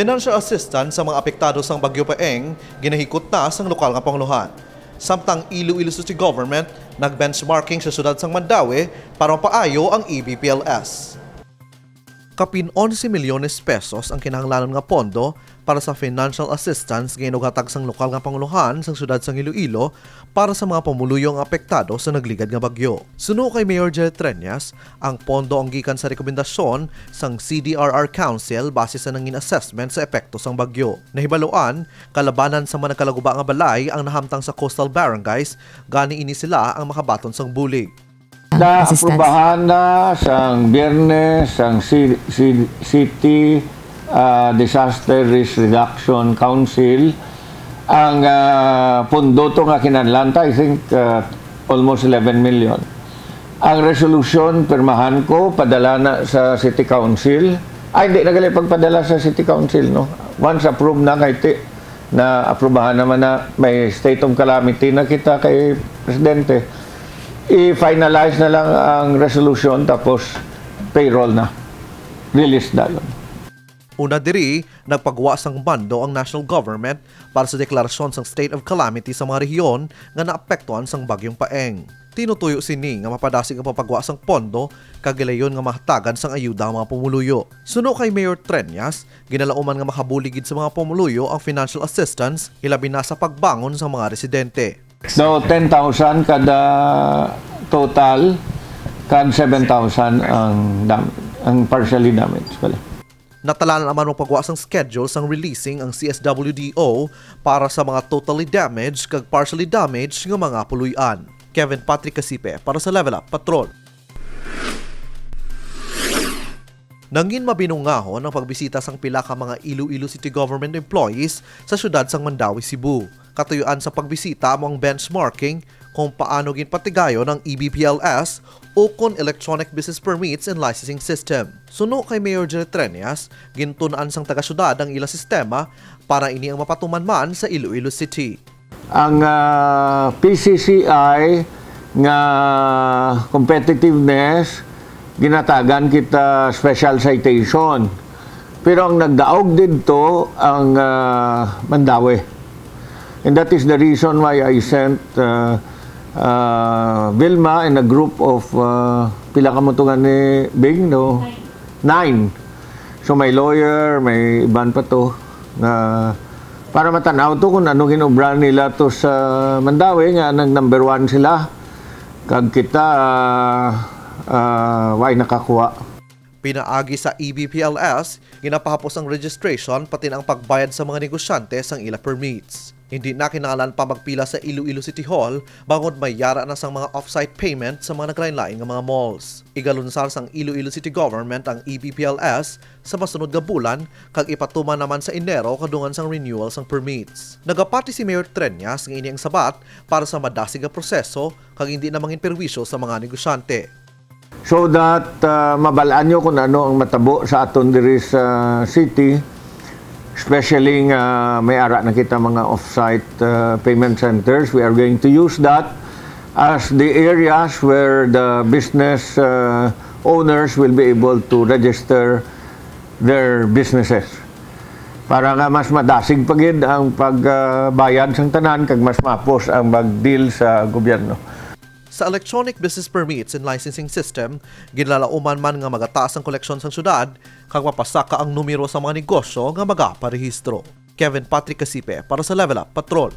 Financial assistance sa mga apektado sang Bagyo Paeng ginahikot na sang lokal nga panguluhan. Samtang Iloilo City Government nag-benchmarking sa syudad sang Mandaue para mapaayo ang EBPLS. Kapin 11 milyones pesos ang kinahanglanon nga pondo para sa financial assistance ginughatag sang lokal nga panguluhan sang syudad sang Iloilo para sa mga pamuluyong apektado sa nagligad nga bagyo. Suno kay Mayor Jared Treñas, ang pondo ang gikan sa rekomendasyon sang CDRR Council base sa nangin assessment sa epekto sang bagyo. Nahibaluan, kalabanan sa mga nagkalaguba nga balay ang nahamtang sa coastal barangays, gani ini sila ang makabaton sang bulig. Na-aprobahan na sang Biyernes ang City Disaster Risk Reduction Council ang pondo to nga kinahanglan, I think almost 11 million. Ang resolution pirmahan ko, padala na sa City Council. Hindi na gali pagpadala sa City Council, no? Once approved na kay na aprobahan naman na may state of calamity na kita kay Presidente. I-finalize na lang ang resolution tapos payroll na. Release na yun. Una diri, nagpagawa sang bando ang national government para sa deklarasyon sang state of calamity sa mga rehiyon nga naapektuhan sang Bagyong Paeng. Tinutuyo sini nga mapadasig ang papagawa sang pondo kagilayon nga mahatagan sang ayuda ang mga pumuluyo. Suno kay Mayor Treñas, ginalauman nga makabuligid sa mga pumuluyo ang financial assistance ilabi na sa pagbangon sa mga residente. So 10,000 kada total, kad 7,000 ang partially damaged pala. Natalanan naman ang paggawa sang schedule sang releasing ang CSWDO para sa mga totally damaged kag partially damaged nga mga puluyan. Kevin Patrick Casipe para sa Level Up Patrol. Nangin mabinungahon ang pagbisita sang pila ka mga Iloilo City Government employees sa syudad sang Mandaue, Cebu. Katuyuan sa pagbisita mo ang benchmarking kung paano ginpatigayon ang EBPLS o kon Electronic Business Permits and Licensing System. Suno kay Mayor Jared Treñas, gintunaan sang taga-syudad ang ila sistema para ini ang mapatuman man sa Iloilo City. Ang PCCI nga competitiveness, ginatagan kita special citation. Pero ang nagdaog dito ang Mandaue. And that is the reason why I sent Vilma and a group of pila ka mo ni Bing, no? 9. So may lawyer, may iban pa to na para matanaw to kung ano ginobran nila to sa Mandaue nga nang number 1 sila. Kag kita why nakakuha. Pinaagi sa EBPLS, ginapahapos ang registration pati ang pagbayad sa mga negosyante sang ila permits. Hindi na kinahanglan pa magpila sa Iloilo City Hall bangod may yara na sang mga off-site payment sa mga naglain-lain nga mga malls. Igalunsar sang Iloilo City Government ang EBPLS sa masunod nga bulan kag ipatuman naman sa Enero kadungan sang renewal sang permits. Nagapati si Mayor Treñas ng ini ang sabat para sa madasig nga proseso kag hindi na mangin perwisyo sa mga negosyante. So that mabalaan nyo kung ano ang matabo sa aton diri sa city, especially may ara na kita mga off-site payment centers. We are going to use that as the areas where the business owners will be able to register their businesses. Para nga mas madasig pagid ang pagbayad sang tanan kag mas mapos ang mag-deal sa gobyerno. Sa Electronic Business Permits and Licensing System, ginlalauman man nga magataas ang koleksyon sa syudad kag mapasaka ang numero sa mga negosyo nga magaparehistro. Kevin Patrick Casipe para sa Level Up Patrol.